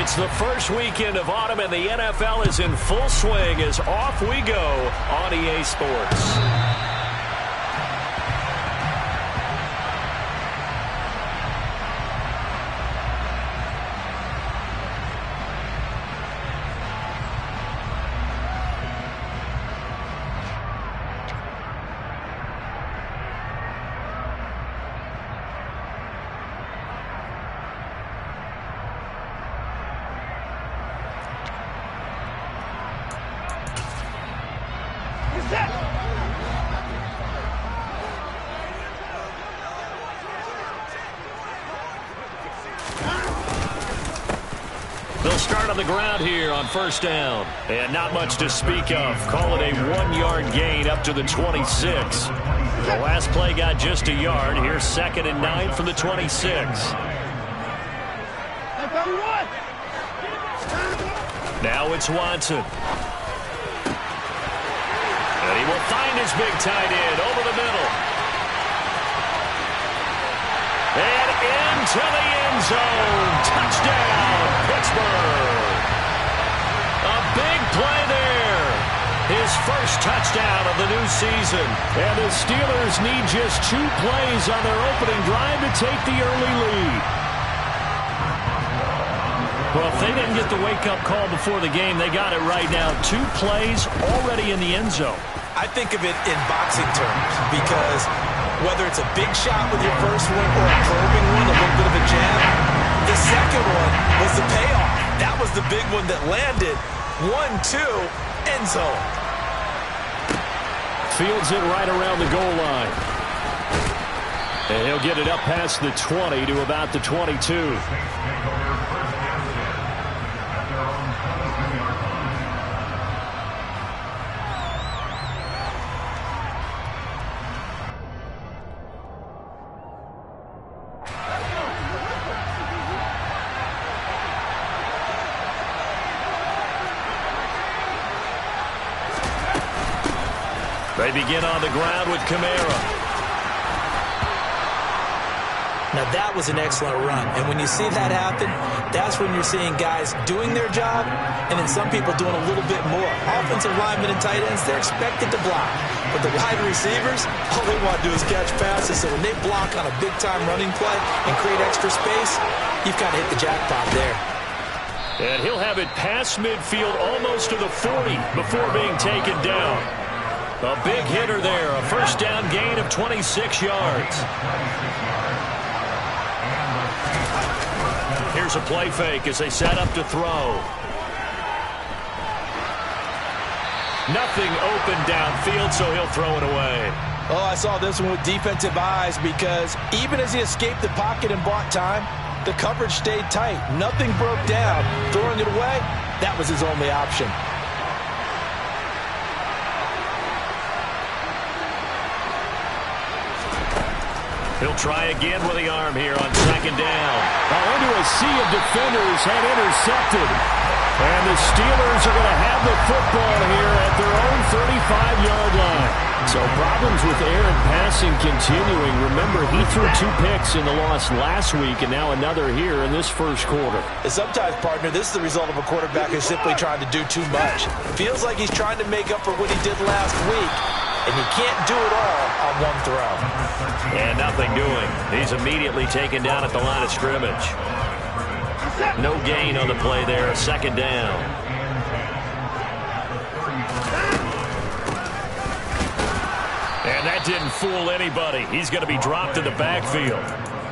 It's the first weekend of autumn, and the NFL is in full swing as off we go on EA Sports. They'll start on the ground here on first down. And not much to speak of. Call it a 1-yard gain up to the 26. The last play got just a yard. Here's 2nd and 9 from the 26. Now it's Watson. And he will find his big tight end over the middle. And into the end zone. Touchdown, Pittsburgh. A big play there. His first touchdown of the new season. And the Steelers need just 2 plays on their opening drive to take the early lead. Well, if they didn't get the wake-up call before the game, they got it right now. 2 plays already in the end zone. I think of it in boxing terms because whether it's a big shot with your first one or a probing one, a little bit of a jab, the second one was the payoff. That was the big one that landed. 1-2, end zone. Fields it right around the goal line. And he'll get it up past the 20 to about the 22. They begin on the ground with Kamara. Now that was an excellent run, and when you see that happen, that's when you're seeing guys doing their job and then some people doing a little bit more. Offensive linemen and tight ends, they're expected to block. But the wide receivers, all they want to do is catch passes, so when they block on a big-time running play and create extra space, you've got to hit the jackpot there. And he'll have it past midfield almost to the 40 before being taken down. A big hitter there, a first down gain of 26 yards. Here's a play fake as they set up to throw. Nothing open downfield, so he'll throw it away. Oh, I saw this one with defensive eyes because even as he escaped the pocket and bought time, the coverage stayed tight. Nothing broke down. Throwing it away, that was his only option. He'll try again with the arm here on second down. Into a sea of defenders and intercepted. And the Steelers are going to have the football here at their own 35-yard line. So problems with air and passing continuing. Remember, he threw 2 picks in the loss last week and now another here in this first quarter. And sometimes, partner, this is the result of a quarterback who's simply trying to do too much. Feels like he's trying to make up for what he did last week. And you can't do it all on one throw. And nothing doing. He's immediately taken down at the line of scrimmage. No gain on the play there. Second down. And that didn't fool anybody. He's going to be dropped in the backfield.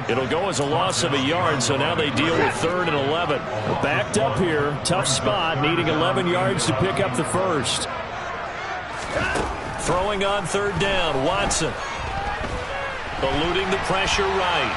It'll go as a loss of a yard, so now they deal with 3rd and 11. Backed up here. Tough spot, needing 11 yards to pick up the first. Throwing on 3rd down, Watson. Eluding the pressure right.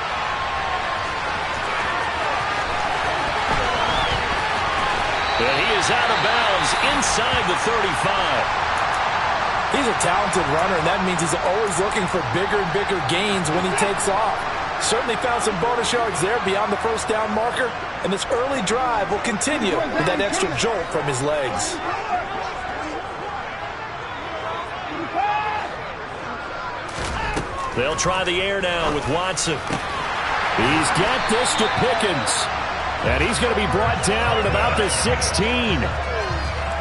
And he is out of bounds inside the 35. He's a talented runner, and that means he's always looking for bigger and bigger gains when he takes off. Certainly found some bonus yards there beyond the first down marker, and this early drive will continue with that extra jolt from his legs. They'll try the air now with Watson. He's got this to Pickens. And he's going to be brought down at about the 16.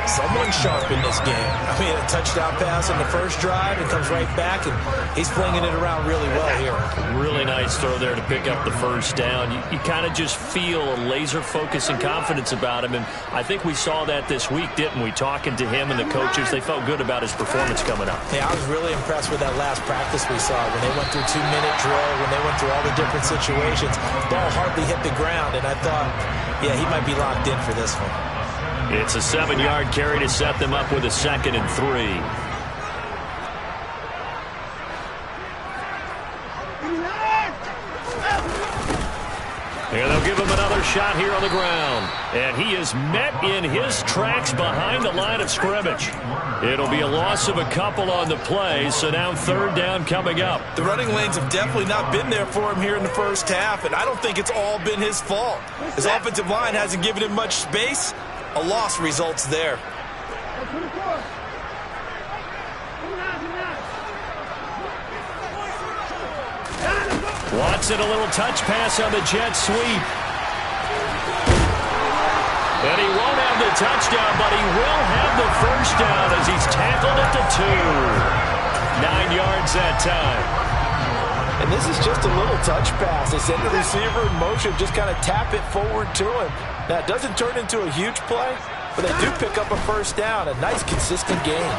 Someone sharp in this game. I mean, a touchdown pass on the first drive and comes right back, and he's flinging it around really well here. Really nice throw there to pick up the first down. You kind of just feel a laser focus and confidence about him, and I think we saw that this week, didn't we? Talking to him and the coaches, they felt good about his performance coming up. Yeah, I was really impressed with that last practice we saw when they went through 2-minute drill, when they went through all the different situations. Ball hardly hit the ground, and I thought, yeah, he might be locked in for this one. It's a 7-yard carry to set them up with a 2nd and 3. And they'll give him another shot here on the ground. And he is met in his tracks behind the line of scrimmage. It'll be a loss of a couple on the play, so now 3rd down coming up. The running lanes have definitely not been there for him here in the first half, and I don't think it's all been his fault. His offensive line hasn't given him much space. A loss results there. Watson, a little touch pass on the jet sweep. And he won't have the touchdown, but he will have the first down as he's tackled at the 2. 9 yards that time. And this is just a little touch pass. They send the receiver in motion, just kind of tap it forward to him. Now, it doesn't turn into a huge play, but they do pick up a first down. A nice, consistent game.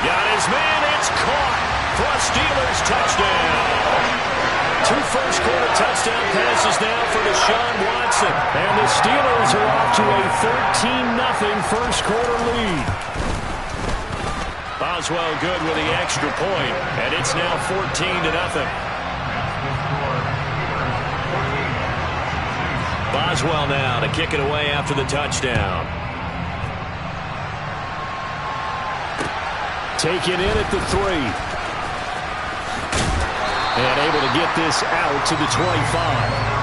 Got his man. It's caught for a Steelers touchdown. 2 first-quarter touchdown passes now for Deshaun Watson. And the Steelers are off to a 13-0 first-quarter lead. Boswell good with the extra point, and it's now 14-0. Boswell now to kick it away after the touchdown. Taken in at the 3. And able to get this out to the 25.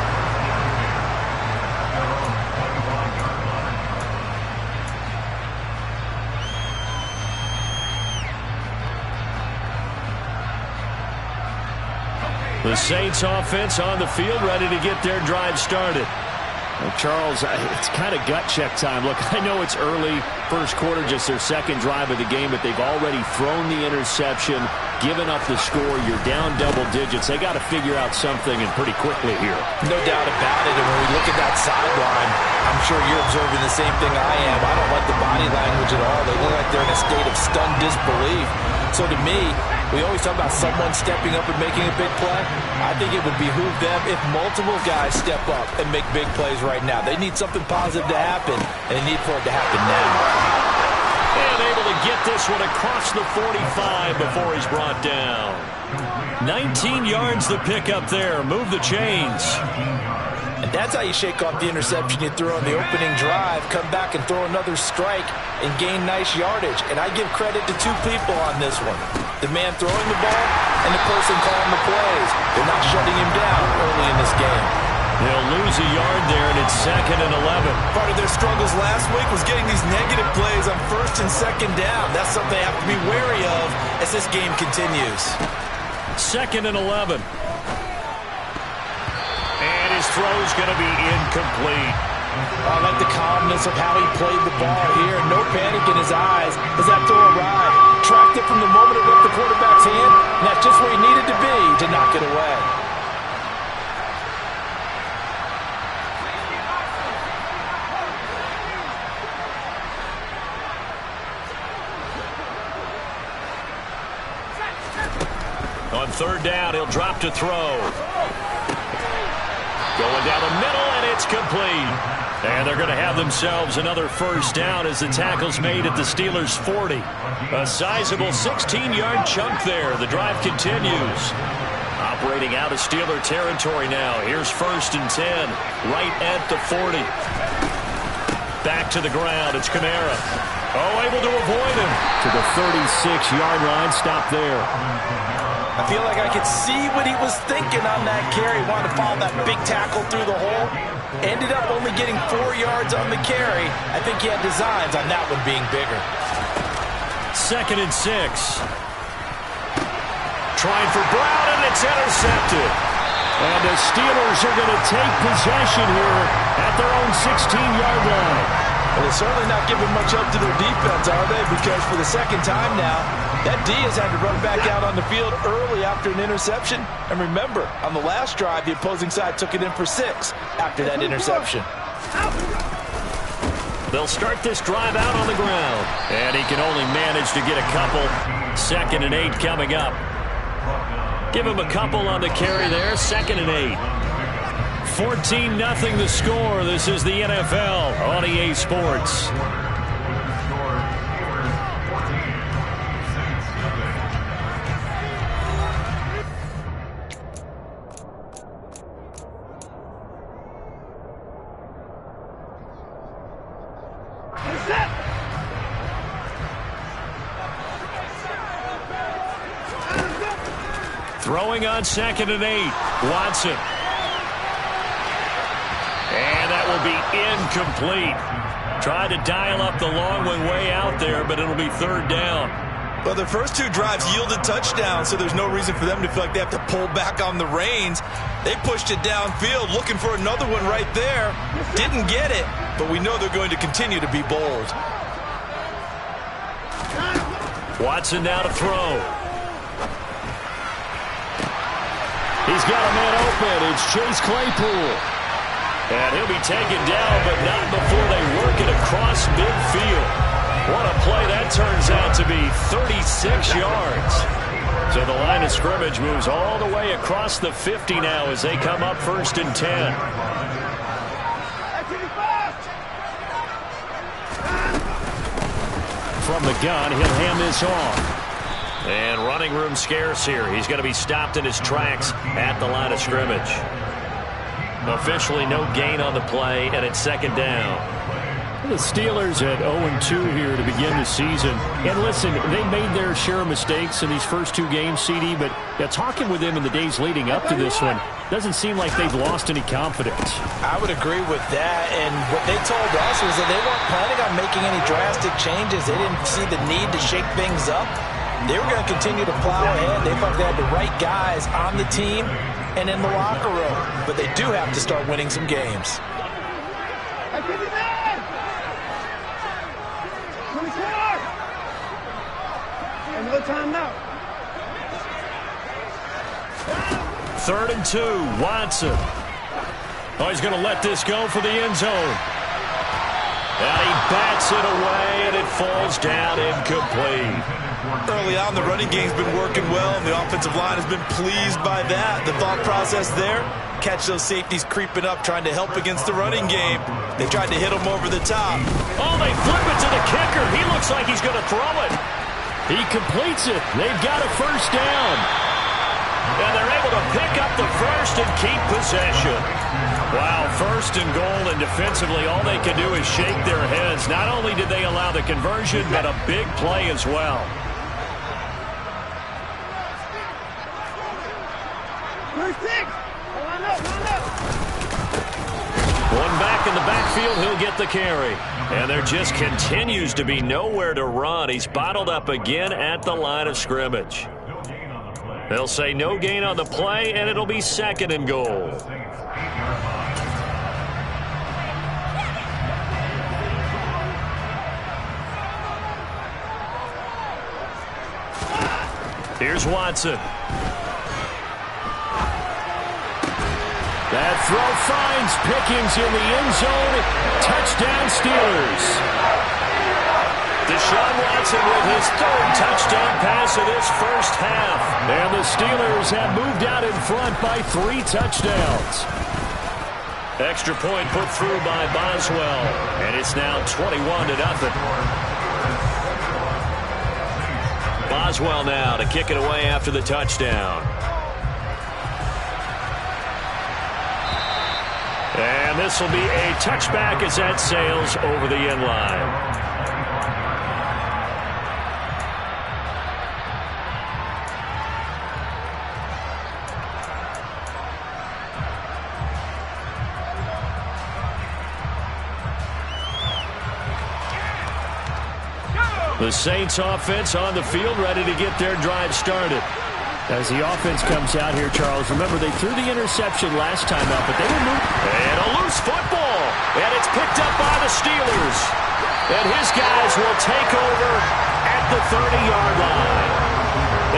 The Saints offense on the field, ready to get their drive started. Well, Charles, it's kind of gut check time. Look, I know it's early, first quarter, just their 2nd drive of the game, but they've already thrown the interception, given up the score. You're down double digits. They got to figure out something, and pretty quickly here. No doubt about it. And when we look at that sideline, I'm sure you're observing the same thing I am. I don't like the body language at all. They look like they're in a state of stunned disbelief. So to me, we always talk about someone stepping up and making a big play. I think it would behoove them if multiple guys step up and make big plays right now. They need something positive to happen, and they need for it to happen now. And able to get this one across the 45 before he's brought down. 19 yards the pick up there. Move the chains. And that's how you shake off the interception you threw on the opening drive, come back and throw another strike and gain nice yardage. And I give credit to 2 people on this one. The man throwing the ball and the person calling the plays. They're not shutting him down early in this game. They'll lose a yard there, and it's 2nd and 11. Part of their struggles last week was getting these negative plays on 1st and 2nd down. That's something they have to be wary of as this game continues. 2nd and 11. And his throw's going to be incomplete. I like the calmness of how he played the ball here. No panic in his eyes as that throw arrived. Tracked it from the moment it left the quarterback's hand, and that's just where he needed to be to knock it away. On 3rd down, he'll drop to throw. Going down the middle, and it's complete. And they're going to have themselves another first down as the tackle's made at the Steelers' 40. A sizable 16-yard chunk there. The drive continues. Operating out of Steeler territory now. Here's 1st and 10, right at the 40. Back to the ground. It's Kamara. Oh, able to avoid him. To the 36-yard line. Stop there. I feel like I could see what he was thinking on that carry. Wanted to follow that big tackle through the hole. Ended up only getting 4 yards on the carry. I think he had designs on that one being bigger. 2nd and 6. Trying for Brown, and it's intercepted. And the Steelers are going to take possession here at their own 16-yard line. Well, they're certainly not giving much up to their defense, are they? Because for the second time now, that D has had to run back out on the field early after an interception. And remember, on the last drive, the opposing side took it in for 6 after that interception. They'll start this drive out on the ground. And he can only manage to get a couple. 2nd and 8 coming up. Give him a couple on the carry there. 2nd and 8. 14-0 the score. This is the NFL on EA Sports. Throwing on 2nd and 8. Watson. And that will be incomplete. Tried to dial up the long one way out there, but it'll be 3rd down. Well, the first 2 drives yielded touchdowns, so there's no reason for them to feel like they have to pull back on the reins. They pushed it downfield, looking for another one right there. Didn't get it, but we know they're going to continue to be bold. Watson now to throw. He's got a man open. It's Chase Claypool. And he'll be taken down, but not before they work it across midfield. What a play that turns out to be. 36 yards. So the line of scrimmage moves all the way across the 50 now as they come up 1st and 10. From the gun, he'll hand this off. And running room scarce here. He's going to be stopped in his tracks at the line of scrimmage. Officially no gain on the play, and it's 2nd down. The Steelers at 0-2 here to begin the season. And listen, they made their share of mistakes in these first 2 games, CD, but talking with them in the days leading up to this one, doesn't seem like they've lost any confidence. I would agree with that, and what they told us was that they weren't planning on making any drastic changes. They didn't see the need to shake things up. They were going to continue to plow ahead. They felt they had the right guys on the team and in the locker room. But they do have to start winning some games. Third and 2, Watson. Oh, he's going to let this go for the end zone. And he bats it away, and it falls down incomplete. Early on, the running game's been working well, and the offensive line has been pleased by that. The thought process there, catch those safeties creeping up, trying to help against the running game. They tried to hit him over the top. Oh, they flip it to the kicker. He looks like he's going to throw it. He completes it. They've got a 1st down. And they're able to pick up the 1st and keep possession. Wow, 1st and goal, and defensively all they can do is shake their heads. Not only did they allow the conversion, but a big play as well. One back in the backfield, he'll get the carry. And there just continues to be nowhere to run. He's bottled up again at the line of scrimmage. They'll say no gain on the play, and it'll be 2nd and goal. Here's Watson. That throw finds Pickens in the end zone. Touchdown Steelers. Deshaun Watson with his 3rd touchdown pass of this first half. And the Steelers have moved out in front by 3 touchdowns. Extra point put through by Boswell. And it's now 21-0. Boswell now to kick it away after the touchdown. And this will be a touchback as that sails over the end line. The Saints offense on the field ready to get their drive started. As the offense comes out here, Charles, remember they threw the interception last time out, but they were moving. And a loose football. And it's picked up by the Steelers. And his guys will take over at the 30-yard line.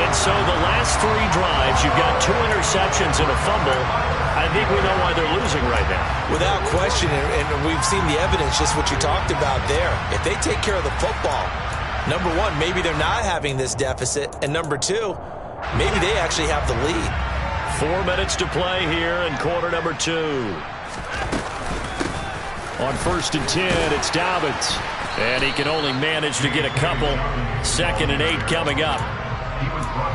And so the last 3 drives, you've got 2 interceptions and a fumble. I think we know why they're losing right now. Without question, and we've seen the evidence, just what you talked about there. If they take care of the football, number one, maybe they're not having this deficit. And number two, maybe they actually have the lead. 4 minutes to play here in quarter number 2. On 1st and 10, it's Dobbins. And he can only manage to get a couple. 2nd and 8 coming up.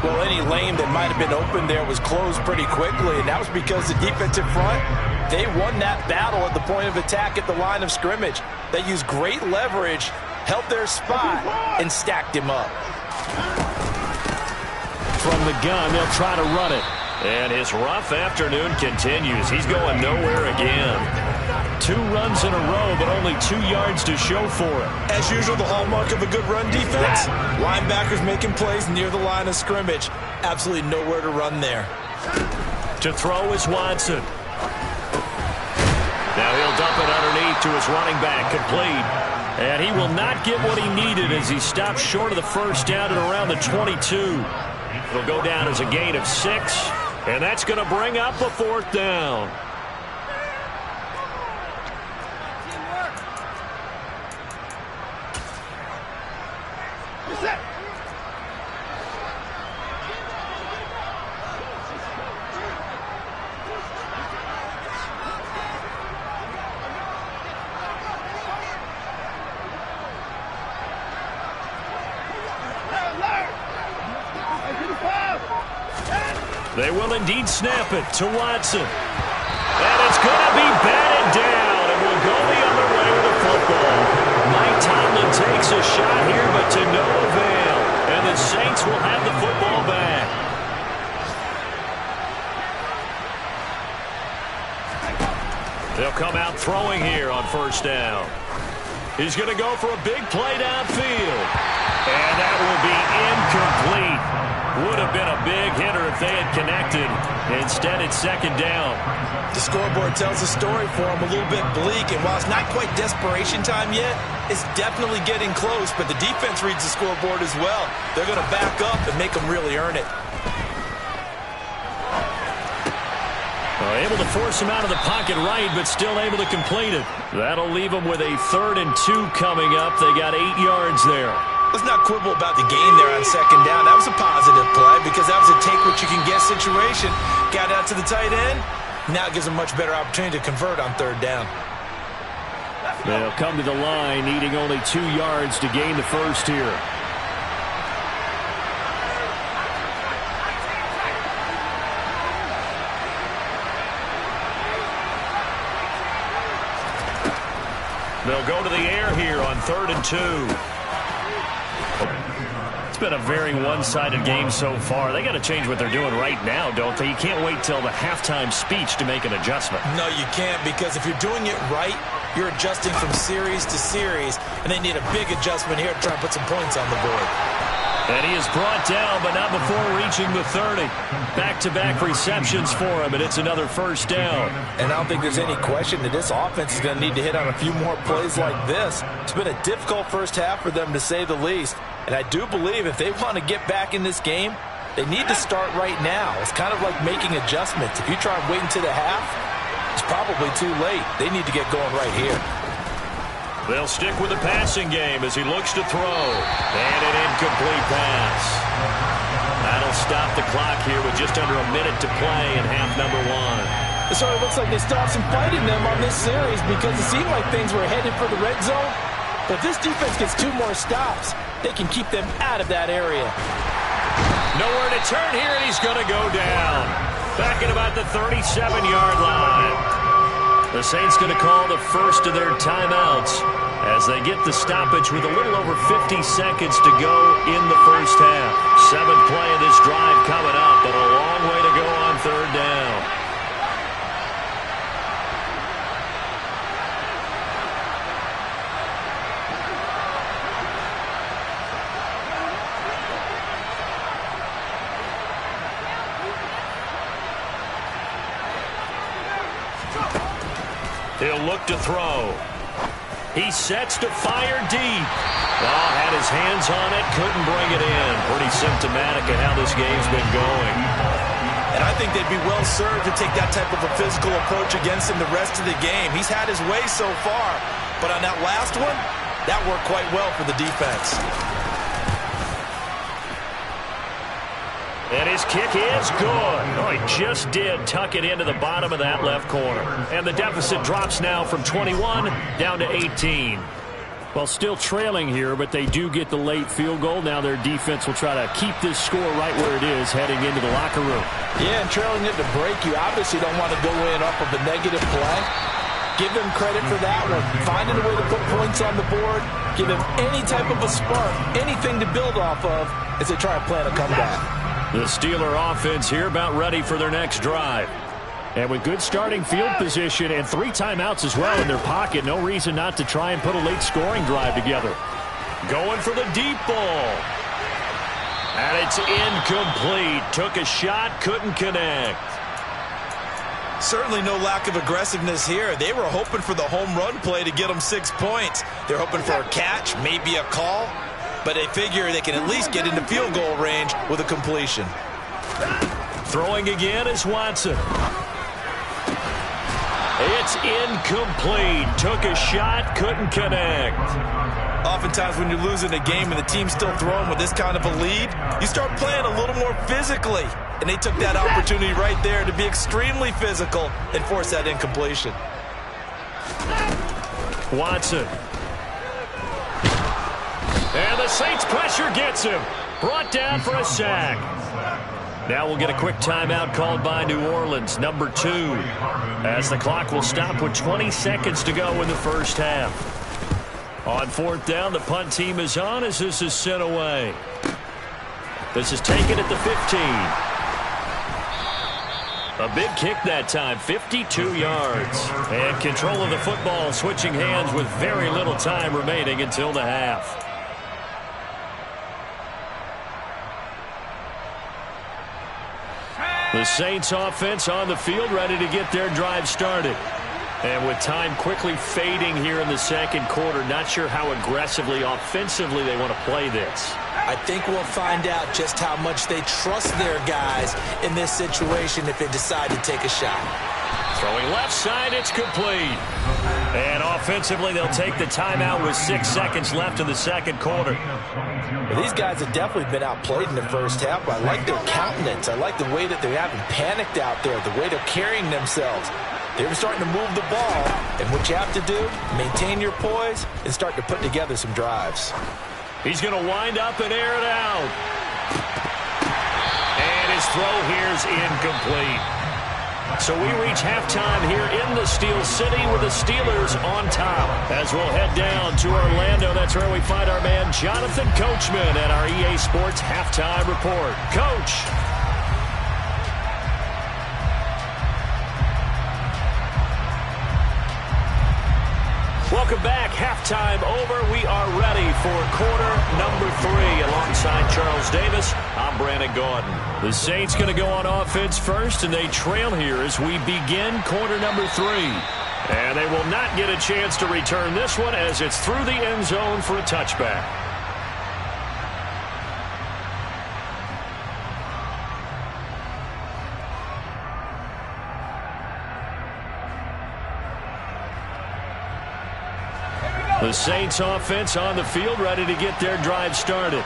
Well, any lane that might have been open there was closed pretty quickly, and that was because the defensive front, they won that battle at the point of attack at the line of scrimmage. They used great leverage, held their spot, and stacked him up. From the gun, they'll try to run it. And his rough afternoon continues. He's going nowhere again. 2 runs in a row, but only 2 yards to show for it. As usual, the hallmark of a good run defense, linebackers making plays near the line of scrimmage. Absolutely nowhere to run there. To throw is Watson. Now he'll dump it underneath to his running back, complete. And he will not get what he needed as he stops short of the first down at around the 22. It'll go down as a gain of 6, and that's going to bring up a 4th down. They will indeed snap it to Watson. And it's going to be batted down, and we'll go the other way with the football. Mike Tomlin takes a shot here, but to no avail. And the Saints will have the football back. They'll come out throwing here on 1st down. He's going to go for a big play downfield. And that will be incomplete. Would have been a big hitter if they had connected. Instead, it's 2nd down. The scoreboard tells a story for him, a little bit bleak. And while it's not quite desperation time yet, it's definitely getting close. But the defense reads the scoreboard as well. They're going to back up and make them really earn it. Able to force him out of the pocket right, but still able to complete it. That'll leave them with a 3rd and 2 coming up. They got 8 yards there. Let's not quibble about the gain there on 2nd down. That was a positive play because that was a take-what-you-can-get situation. Got out to the tight end. Now it gives them a much better opportunity to convert on 3rd down. They'll come to the line, needing only 2 yards to gain the first here. They'll go to the air here on 3rd and 2. It's been a very one-sided game so far. They got to change what they're doing right now, don't they? You can't wait till the halftime speech to make an adjustment. No, you can't, because if you're doing it right, you're adjusting from series to series, and they need a big adjustment here to try and put some points on the board. And he is brought down, but not before reaching the 30. Back-to-back receptions for him, and it's another 1st down. And I don't think there's any question that this offense is going to need to hit on a few more plays like this. It's been a difficult first half for them, to say the least. And I do believe if they want to get back in this game, they need to start right now. It's kind of like making adjustments. If you try and wait until the half, it's probably too late. They need to get going right here. They'll stick with the passing game as he looks to throw. And an incomplete pass. That'll stop the clock here with just under a minute to play in half number 1. So it looks like they stopped some fighting them on this series because it seemed like things were headed for the red zone. But if this defense gets 2 more stops, they can keep them out of that area. Nowhere to turn here, and he's going to go down. Back at about the 37-yard line. The Saints going to call the first of their timeouts as they get the stoppage with a little over 50 seconds to go in the first half. 7th play of this drive coming up, but a long way to go on 3rd down. He'll look to throw. He sets to fire deep. Oh, had his hands on it, couldn't bring it in. Pretty symptomatic of how this game's been going. And I think they'd be well served to take that type of a physical approach against him the rest of the game. He's had his way so far, but on that last one, that worked quite well for the defense. And his kick is good. Oh, he just did tuck it into the bottom of that left corner. And the deficit drops now from 21 down to 18. Well, still trailing here, but they do get the late field goal. Now their defense will try to keep this score right where it is heading into the locker room. Yeah, and trailing it to break, you obviously don't want to go in off of a negative play. Give them credit for that one. Finding a way to put points on the board, give them any type of a spark, anything to build off of as they try and plan a comeback. The Steeler offense here about ready for their next drive. And with good starting field position and 3 timeouts as well in their pocket, no reason not to try and put a late scoring drive together. Going for the deep ball. And it's incomplete. Took a shot, couldn't connect. Certainly no lack of aggressiveness here. They were hoping for the home run play to get them 6 points. They're hoping for a catch, maybe a call, but they figure they can at least get into field goal range with a completion. Throwing again is Watson. It's incomplete. Took a shot, couldn't connect. Oftentimes when you're losing a game and the team's still throwing with this kind of a lead, you start playing a little more physically. And they took that opportunity right there to be extremely physical and force that incompletion. Watson. And the Saints pressure gets him. Brought down for a sack. Now we'll get a quick timeout called by New Orleans, number 2, as the clock will stop with 20 seconds to go in the first half. On 4th down, the punt team is on as this is sent away. This is taken at the 15. A big kick that time, 52 yards. And control of the football switching hands with very little time remaining until the half. The Saints offense on the field ready to get their drive started. And with time quickly fading here in the second quarter, not sure how aggressively, offensively they want to play this. I think we'll find out just how much they trust their guys in this situation if they decide to take a shot. Throwing left side, it's complete. And offensively, they'll take the timeout with 6 seconds left in the second quarter. Well, these guys have definitely been outplayed in the first half, but I like their countenance. I like the way that they're having panicked out there, the way they're carrying themselves. They're starting to move the ball, and what you have to do, maintain your poise and start to put together some drives. He's going to wind up and air it out. And his throw here is incomplete. So we reach halftime here in the Steel City with the Steelers on top. As we'll head down to Orlando, that's where we find our man Jonathan Coachman at our EA Sports Halftime Report. Coach. Welcome back. Halftime over. We are ready for quarter number 3. Alongside Charles Davis, I'm Brandon Gordon. The Saints going to go on offense first, and they trail here as we begin quarter number 3. And they will not get a chance to return this one as it's through the end zone for a touchback. The Saints offense on the field ready to get their drive started.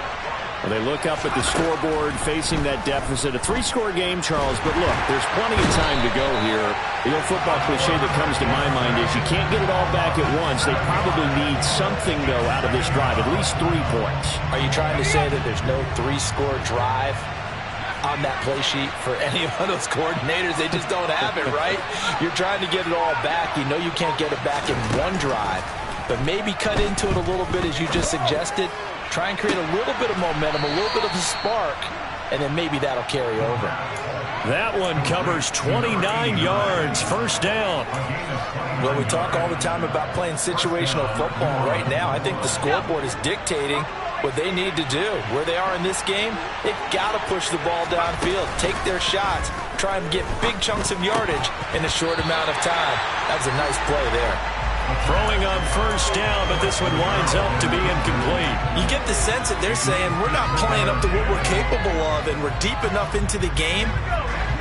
Well, they look up at the scoreboard facing that deficit. A 3-score game, Charles, but look, there's plenty of time to go here. The old football cliche that comes to my mind is you can't get it all back at once. They probably need something, though, out of this drive, at least 3 points. Are you trying to say that there's no 3-score drive on that play sheet for any of those coordinators? They just don't have it, right? You're trying to get it all back. You know you can't get it back in one drive, but maybe cut into it a little bit as you just suggested. Try and create a little bit of momentum, a little bit of a spark, and then maybe that'll carry over. That one covers 29 yards, first down. Well, we talk all the time about playing situational football. Right now, I think the scoreboard is dictating what they need to do. Where they are in this game, they've got to push the ball downfield, take their shots, try and get big chunks of yardage in a short amount of time. That was a nice play there. Throwing on first down, but this one winds up to be incomplete. You get the sense that they're saying we're not playing up to what we're capable of, and we're deep enough into the game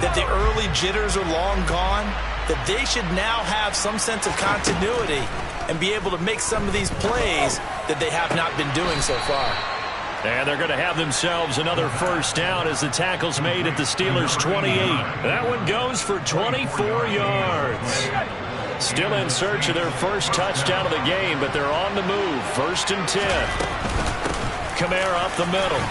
that the early jitters are long gone, that they should now have some sense of continuity and be able to make some of these plays that they have not been doing so far. And they're going to have themselves another first down as the tackle's made at the Steelers' 28. That one goes for 24 yards. Still in search of their first touchdown of the game, but they're on the move. 1st and 10. Kamara up the middle.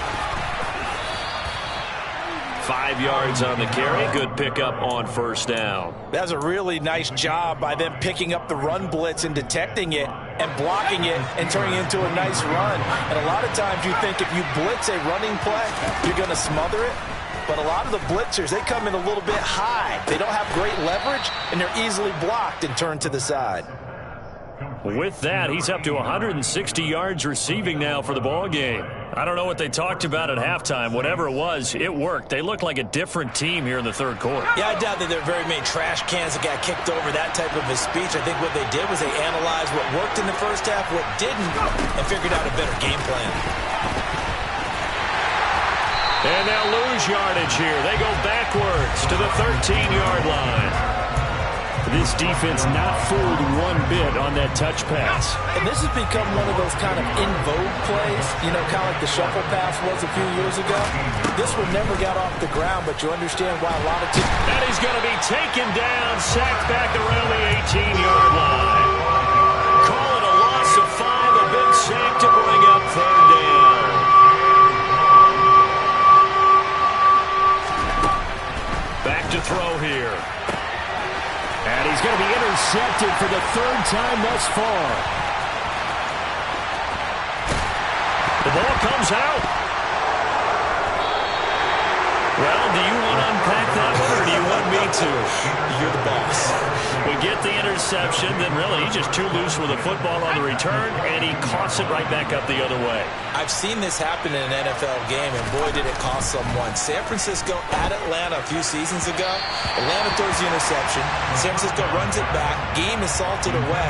5 yards on the carry. Good pickup on first down. That's a really nice job by them picking up the run blitz and detecting it and blocking it and turning it into a nice run. And a lot of times you think if you blitz a running play, you're going to smother it. But a lot of the blitzers, they come in a little bit high. They don't have great leverage, and they're easily blocked and turned to the side. With that, he's up to 160 yards receiving now for the ball game. I don't know what they talked about at halftime. Whatever it was, it worked. They look like a different team here in the third quarter. Yeah, I doubt that there are very many trash cans that got kicked over, that type of a speech. I think what they did was they analyzed what worked in the first half, what didn't, and figured out a better game plan. And they'll lose yardage here. They go backwards to the 13-yard line. This defense not fooled one bit on that touch pass. And this has become one of those kind of in vogue plays, you know, kind of like the shuffle pass was a few years ago. This one never got off the ground, but you understand why a lot of teams... And he's going to be taken down, sacked back around the 18-yard line. Call it a loss of 5, a big sack to bring up third down. Back to throw here. And he's going to be intercepted for the 3rd time thus far. The ball comes out. Well, do you want to unpack that one, or do you want me to? You're the boss. We get the interception, then really he's just too loose with the football on the return, and he coughs it right back up the other way. I've seen this happen in an NFL game, and boy, did it cost someone. San Francisco at Atlanta a few seasons ago. Atlanta throws the interception. San Francisco runs it back. Game is salted away.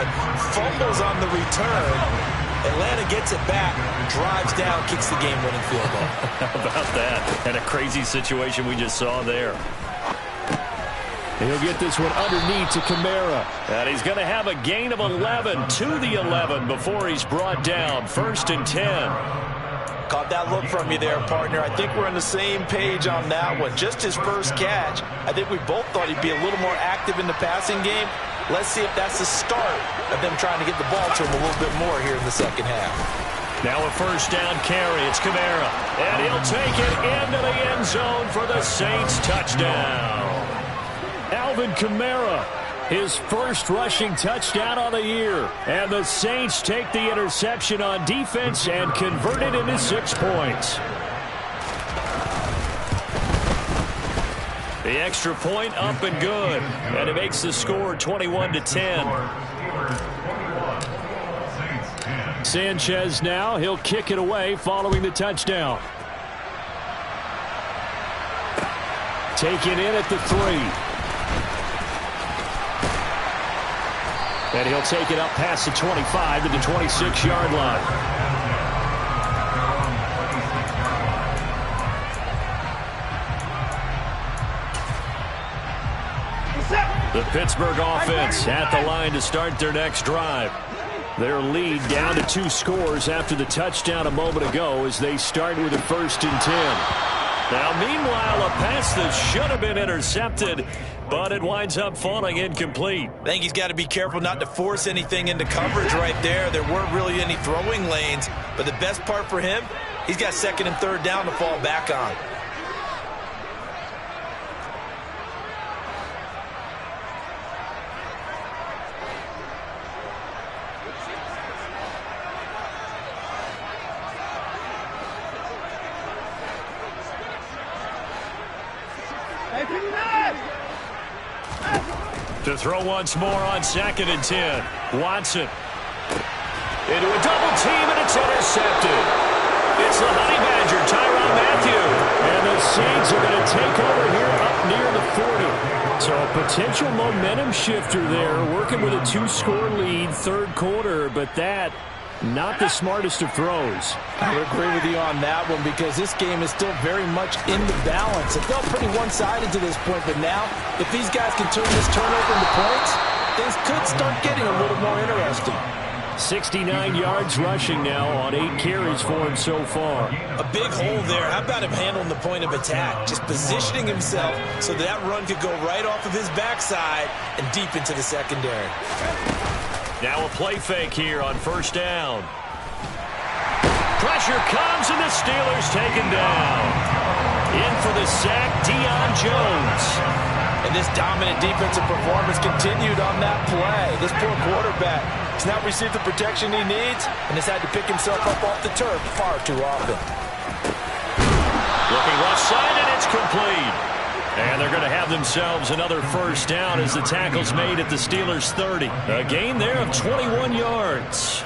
Fumbles on the return. Atlanta gets it back, drives down, kicks the game-winning field goal. How about that? And a crazy situation we just saw there. He'll get this one underneath to Kamara. And he's going to have a gain of 11 to the 11 before he's brought down. 1st and 10. Caught that look from you there, partner. I think we're on the same page on that one. Just his first catch. I think we both thought he'd be a little more active in the passing game. Let's see if that's the start of them trying to get the ball to him a little bit more here in the second half. Now a first down carry. It's Kamara. And he'll take it into the end zone for the Saints touchdown. Alvin Kamara, his first rushing touchdown of the year. And the Saints take the interception on defense and convert it into 6 points. The extra point up and good. And it makes the score 21-10. Sanchez now, he'll kick it away following the touchdown. Taken in at the 3. And he'll take it up past the 25 to the 26-yard line. The Pittsburgh offense at the line to start their next drive. Their lead down to 2 scores after the touchdown a moment ago as they start with a 1st and 10. Now, meanwhile, a pass that should have been intercepted, but it winds up falling incomplete. I think he's got to be careful not to force anything into coverage right there. There weren't really any throwing lanes, but the best part for him, he's got 2nd and 3rd down to fall back on. To throw once more on 2nd and 10. Watson. Into a double team, and it's intercepted. It's the Honey Badger, Tyrann Mathieu. And the Saints are going to take over here up near the 40. So a potential momentum shifter there, working with a 2-score lead, third quarter, but that not the smartest of throws. I would agree with you on that one because this game is still very much in the balance. It felt pretty one-sided to this point, but now if these guys can turn this turnover into points, things could start getting a little more interesting. 69 yards rushing now on 8 carries for him so far. A big hole there. How about him handling the point of attack? Just positioning himself so that run could go right off of his backside and deep into the secondary. Now a play fake here on first down. Pressure comes and the Steelers taken down. In for the sack, Deion Jones. And this dominant defensive performance continued on that play. This poor quarterback has not received the protection he needs and has had to pick himself up off the turf far too often. Looking left side, and it's complete. And they're going to have themselves another first down as the tackle's made at the Steelers' 30. A gain there of 21 yards.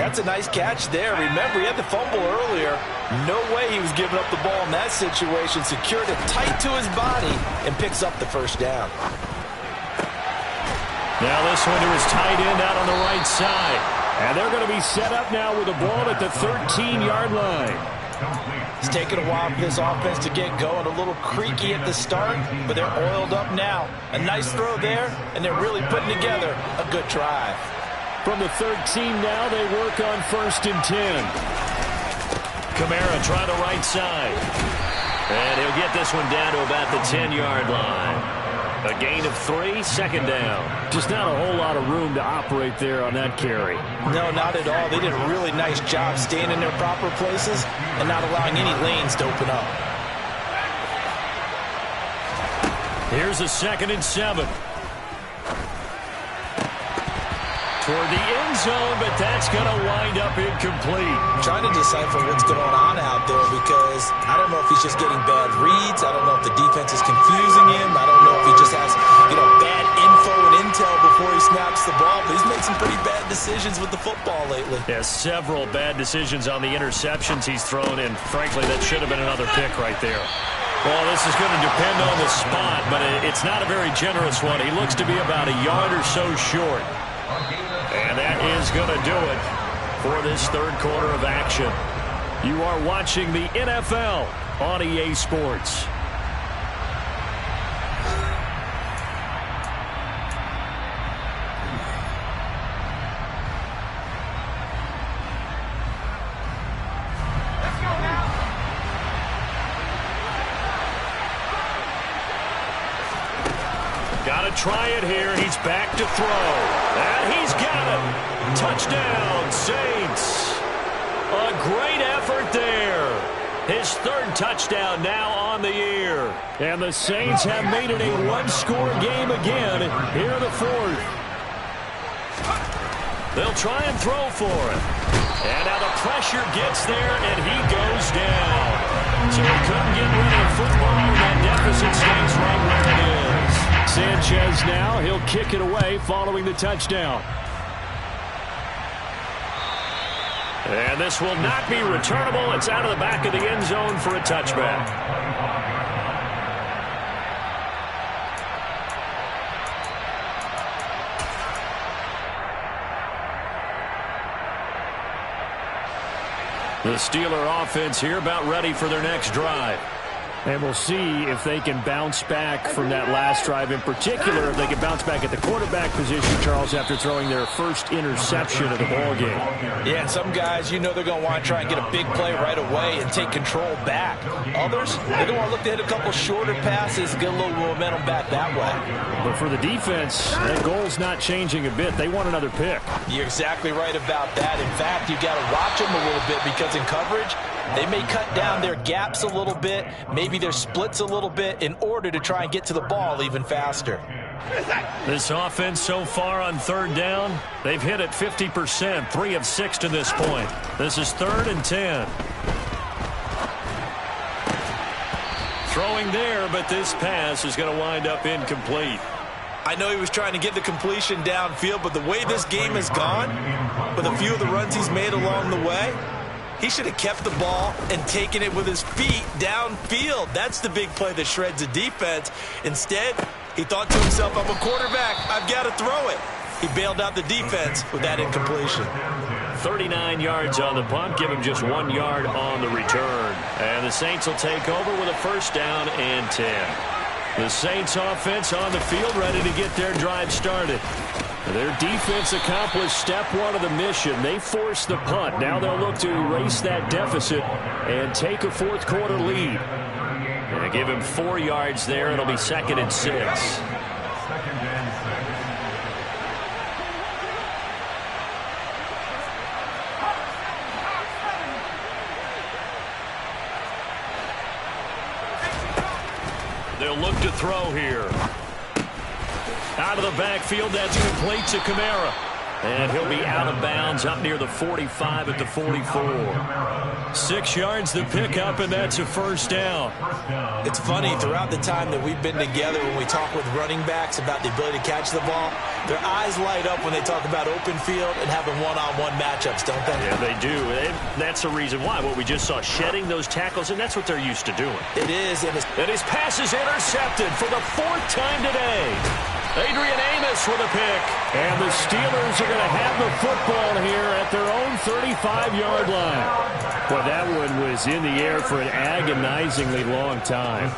That's a nice catch there. Remember, he had the fumble earlier. No way he was giving up the ball in that situation. Secured it tight to his body and picks up the first down. Now this one to his tight end out on the right side. And they're going to be set up now with the ball at the 13-yard line. It's taken a while for this offense to get going. A little creaky at the start, but they're oiled up now. A nice throw there, and they're really putting together a good drive. From the 13 now, they work on 1st and 10. Kamara try the right side. And he'll get this one down to about the 10-yard line. A gain of 3, second down. Just not a whole lot of room to operate there on that carry. No, not at all. They did a really nice job staying in their proper places and not allowing any lanes to open up. Here's a 2nd and 7. Toward the end zone, but that's going to wind up incomplete. I'm trying to decipher what's going on out there because I don't know if he's just getting bad reads. I don't know if the defense is confusing him. I don't know if he just has, bad info and intel before he snaps the ball. But he's made some pretty bad decisions with the football lately. Yeah, several bad decisions on the interceptions he's thrown, and frankly, that should have been another pick right there. Well, this is going to depend on the spot, but it's not a very generous one. He looks to be about a yard or so short. And that is going to do it for this third quarter of action. You are watching the NFL on EA Sports. Got to try it here. He's back to throw. And he's got it. Touchdown, Saints. A great effort there. His 3rd touchdown now on the year. And the Saints have made it a 1-score game again. Here the 4th. They'll try and throw for him. And now the pressure gets there, and he goes down. So he couldn't get rid of football, and that deficit stays right where it is. Sanchez now, he'll kick it away following the touchdown. And this will not be returnable. It's out of the back of the end zone for a touchback. The Steeler offense here about ready for their next drive. And we'll see if they can bounce back from that last drive. In particular, if they can bounce back at the quarterback position, Charles, after throwing their first interception of the ballgame. Yeah, and some guys, they're going to want to try and get a big play right away and take control back. Others, they're going to want to look to hit a couple shorter passes and get a little momentum back that way. But for the defense, that goal's not changing a bit. They want another pick. You're exactly right about that. In fact, you've got to watch them a little bit because in coverage, they may cut down their gaps a little bit, maybe their splits a little bit in order to try and get to the ball even faster. This offense so far on 3rd down, they've hit it 50%, 3 of 6 to this point. This is 3rd and 10. Throwing there, but this pass is going to wind up incomplete. I know he was trying to get the completion downfield, but the way this game has gone, with a few of the runs he's made along the way, He should have kept the ball and taken it with his feet downfield. That's the big play that shreds the defense. Instead, he thought to himself, I'm a quarterback. I've got to throw it. He bailed out the defense with that incompletion. 39 yards on the punt. Give him just 1 yard on the return. And the Saints will take over with a first down and 10. The Saints offense on the field ready to get their drive started. Their defense accomplished step one of the mission. They forced the punt. Now they'll look to erase that deficit and take a fourth quarter lead. And give him 4 yards there. It'll be 2nd and 6. They'll look to throw here. Out of the backfield, that's complete to Kamara. And he'll be out of bounds up near the 45 at the 44. 6 yards the pickup, and that's a first down. It's funny, throughout the time that we've been together, when we talk with running backs about the ability to catch the ball, their eyes light up when they talk about open field and having one-on-one matchups, don't they? Yeah, they do. And that's the reason why. What we just saw, shedding those tackles, and that's what they're used to doing. It is. And his pass is intercepted for the 4th time today. Adrian Amos with a pick. And the Steelers are going to have the football here at their own 35-yard line. Boy, that one was in the air for an agonizingly long time.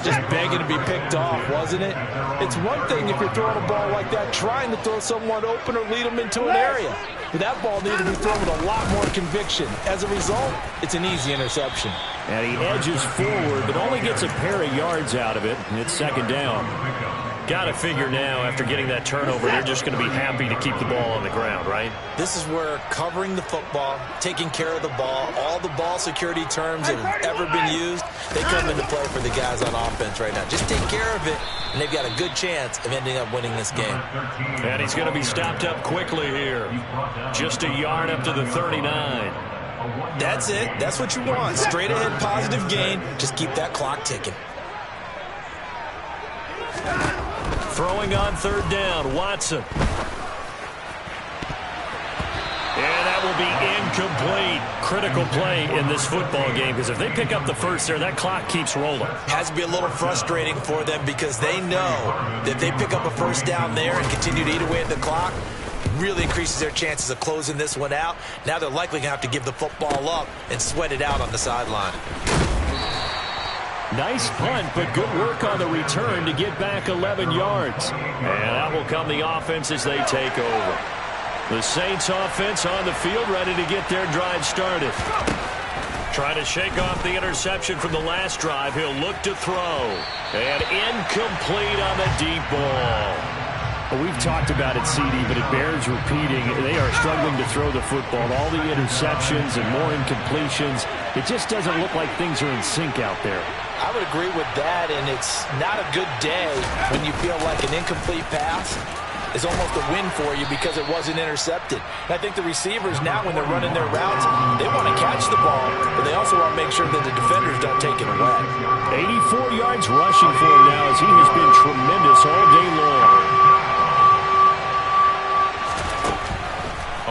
Just begging to be picked off, wasn't it? It's one thing if you're throwing a ball like that, trying to throw someone open or lead them into an area. But that ball needed to be thrown with a lot more conviction. As a result, it's an easy interception. And he edges forward, but only gets a pair of yards out of it, and it's 2nd down. Got to figure now, after getting that turnover, they're just going to be happy to keep the ball on the ground, right? This is where covering the football, taking care of the ball, all the ball security terms that have ever been used, they come into play for the guys on offense right now. Just take care of it, and they've got a good chance of ending up winning this game. And he's going to be stopped up quickly here. Just a yard up to the 39. That's it. That's what you want. Straight ahead positive gain. Just keep that clock ticking. Throwing on 3rd down, Watson. And that will be incomplete. Critical play in this football game, because if they pick up the first there, that clock keeps rolling. Has to be a little frustrating for them, because they know that if they pick up a first down there and continue to eat away at the clock, really increases their chances of closing this one out. Now they're likely going to have to give the football up and sweat it out on the sideline. Nice punt, but good work on the return to get back 11 yards. And that will come the offense as they take over. The Saints offense on the field ready to get their drive started. Trying to shake off the interception from the last drive. He'll look to throw. And incomplete on the deep ball. Well, we've talked about it, CD, but it bears repeating. They are struggling to throw the football. All the interceptions and more incompletions. It just doesn't look like things are in sync out there. I would agree with that, and it's not a good day when you feel like an incomplete pass is almost a win for you because it wasn't intercepted. And I think the receivers now, when they're running their routes, they want to catch the ball, but they also want to make sure that the defenders don't take it away. 84 yards rushing for him now, as he has been tremendous all day long.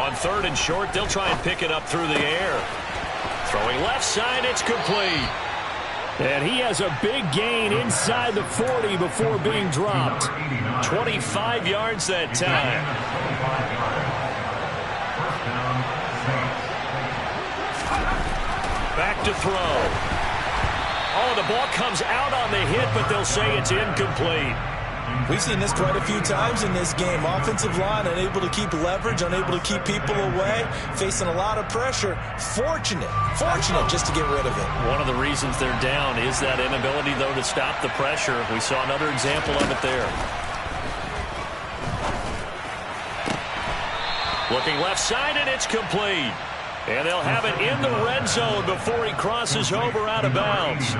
On 3rd and short, they'll try and pick it up through the air. Throwing left side, it's complete. And he has a big gain inside the 40 before being dropped. 25 yards that time. Back to throw. Oh, the ball comes out on the hit, but they'll say it's incomplete. We've seen this quite a few times in this game. Offensive line unable to keep leverage, unable to keep people away, facing a lot of pressure. Fortunate just to get rid of it. One of the reasons they're down is that inability, though, to stop the pressure. We saw another example of it there. Looking left side, and it's complete. And they'll have it in the red zone before he crosses over out of bounds.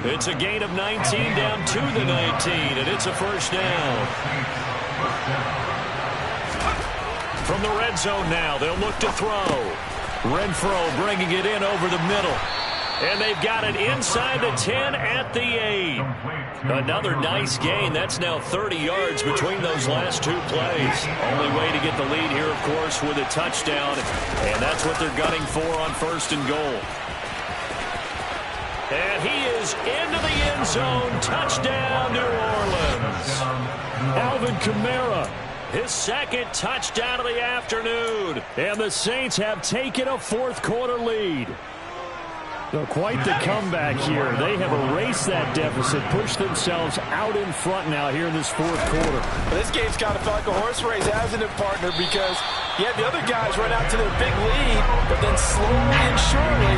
It's a gain of 19 down to the 19, and it's a first down. From the red zone now, they'll look to throw. Renfro bringing it in over the middle. And they've got it inside the 10 at the 8. Another nice gain. That's now 30 yards between those last two plays. Only way to get the lead here, of course, with a touchdown. And that's what they're gunning for on 1st and goal. And he is into the end zone. Touchdown, New Orleans. Alvin Kamara. His second touchdown of the afternoon. And the Saints have taken a fourth-quarter lead. So quite the comeback here. They have erased that deficit, pushed themselves out in front now here in this fourth quarter. This game's kind of felt like a horse race, hasn't it, partner? Because you had the other guys run out to their big lead, but then slowly and surely,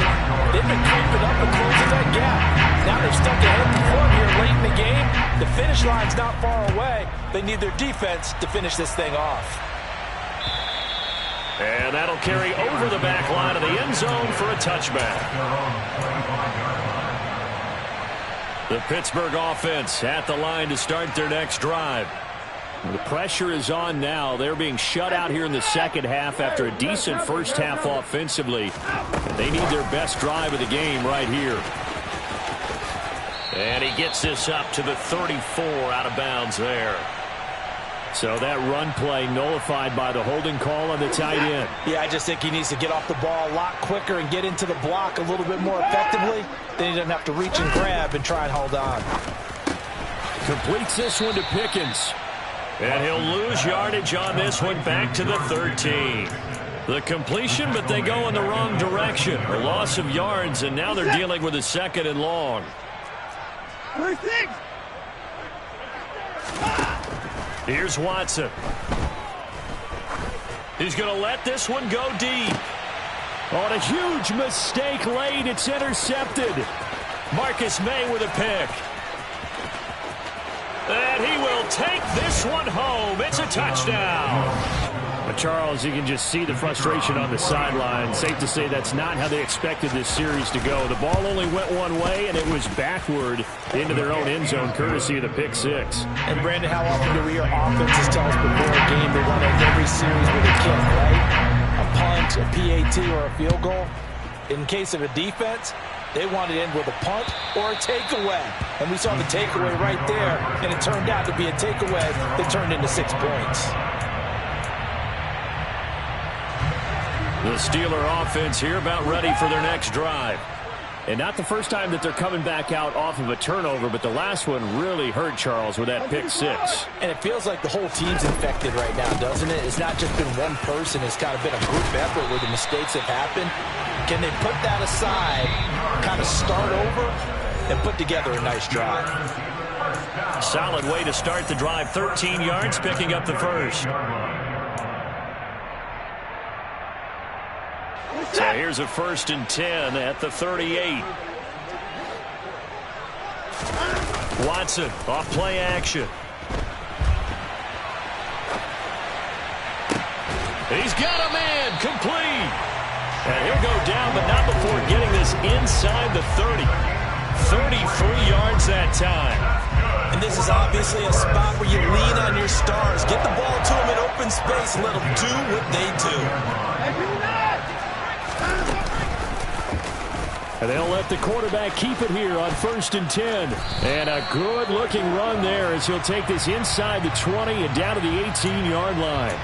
they've been creeping up and closing that gap. Now they're stuck ahead in front here late in the game. The finish line's not far away. They need their defense to finish this thing off. And that'll carry over the back line of the end zone for a touchback. The Pittsburgh offense at the line to start their next drive. The pressure is on now. They're being shut out here in the second half after a decent first half offensively. They need their best drive of the game right here. And he gets this up to the 34 out of bounds there. So that run play nullified by the holding call on the tight end. Yeah, I just think he needs to get off the ball a lot quicker and get into the block a little bit more effectively. Then he doesn't have to reach and grab and try and hold on. Completes this one to Pickens. And he'll lose yardage on this one back to the 13. The completion, but they go in the wrong direction. A loss of yards, and now they're dealing with a 2nd and long. Here's Watson. He's going to let this one go deep. On a huge mistake late, it's intercepted. Marcus May with a pick. And he will take this one home. It's a touchdown. Charles, you can just see the frustration on the sideline. Safe to say that's not how they expected this series to go. The ball only went one way, and it was backward into their own end zone, courtesy of the pick six. And, Brandon, how often do we hear offenses tell us before a game they want to end every series with a kick, right? A punt, a PAT, or a field goal. In case of a defense, they want to end with a punt or a takeaway. And we saw the takeaway right there, and it turned out to be a takeaway that turned into 6 points. The Steeler offense here about ready for their next drive. And not the first time that they're coming back out off of a turnover, but the last one really hurt Charles with that pick six. And it feels like the whole team's infected right now, doesn't it? It's not just been one person. It's kind of been a group effort where the mistakes have happened. Can they put that aside, kind of start over, and put together a nice drive? Solid way to start the drive. 13 yards, picking up the first. So here's a 1st and 10 at the 38. Watson off play action. He's got a man complete. And he'll go down, but not before getting this inside the 30. 33 yards that time. And this is obviously a spot where you lean on your stars. Get the ball to them in open space and let them do what they do. And they'll let the quarterback keep it here on 1st and 10. And a good-looking run there as he'll take this inside the 20 and down to the 18-yard line.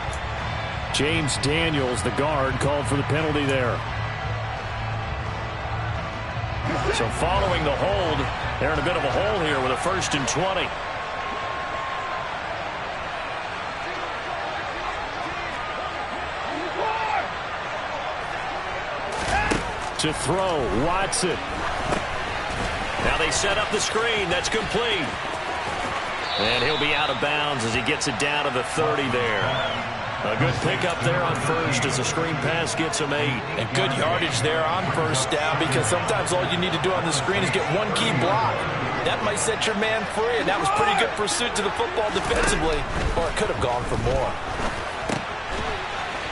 James Daniels, the guard, called for the penalty there. So following the hold, they're in a bit of a hole here with a 1st and 20. To throw, Watson. Now they set up the screen. That's complete. And he'll be out of bounds as he gets it down to the 30 there. A good pickup there on first as the screen pass gets him 8. And good yardage there on first down, because sometimes all you need to do on the screen is get one key block. That might set your man free, and that was pretty good pursuit to the football defensively, or it could have gone for more.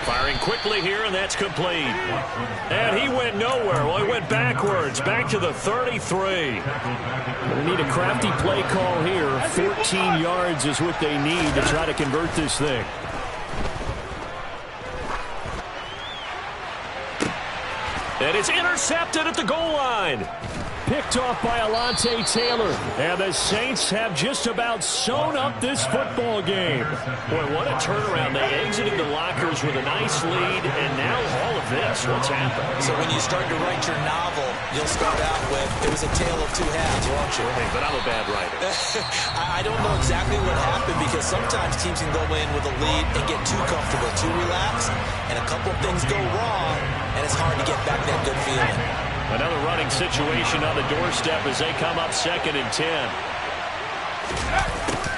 Firing quickly here, and that's complete. And he went nowhere. Well, he went backwards, back to the 33. They need a crafty play call here. 14 yards is what they need to try to convert this thing. And it's intercepted at the goal line. Picked off by Alontae Taylor. And the Saints have just about sewn up this football game. Boy, what a turnaround. They exited the lockers with a nice lead, and now all of this. What's happened? So when you start to write your novel, you'll start out with, it was a tale of two halves, won't you? Hey, but I'm a bad writer. I don't know exactly what happened, because sometimes teams can go in with a lead and get too comfortable, too relaxed, and a couple of things go wrong, and it's hard to get back that good feeling. Another running situation on the doorstep as they come up 2nd and 10.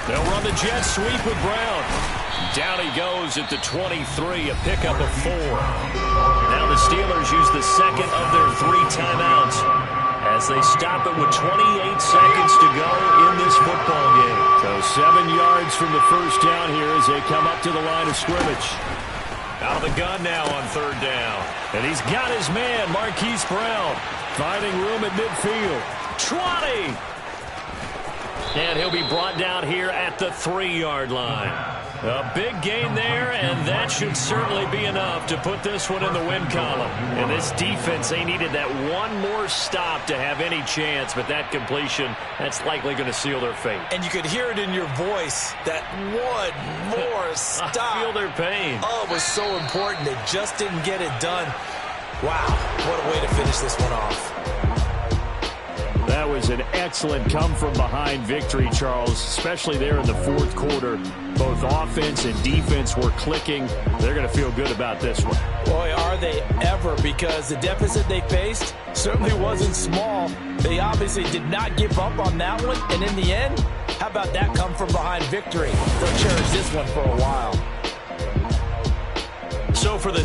They'll run the jet sweep with Brown. Down he goes at the 23, a pickup of 4. Now the Steelers use the second of their 3 timeouts as they stop it with 28 seconds to go in this football game. So 7 yards from the first down here as they come up to the line of scrimmage. Out of the gun now on 3rd down. And he's got his man, Marquise Brown, finding room at midfield. 20! And he'll be brought down here at the 3-yard line. A big gain there, and that should certainly be enough to put this one in the win column. And this defense, they needed that one more stop to have any chance, but that completion, that's likely going to seal their fate. And you could hear it in your voice, that one more stop. I feel their pain. Oh, it was so important. They just didn't get it done. Wow, what a way to finish this one off. That was an excellent come-from-behind victory, Charles, especially there in the 4th quarter. Both offense and defense were clicking. They're going to feel good about this one. Boy, are they ever, because the deficit they faced certainly wasn't small. They obviously did not give up on that one, and in the end, how about that come-from-behind victory? They'll cherish this one for a while. So for the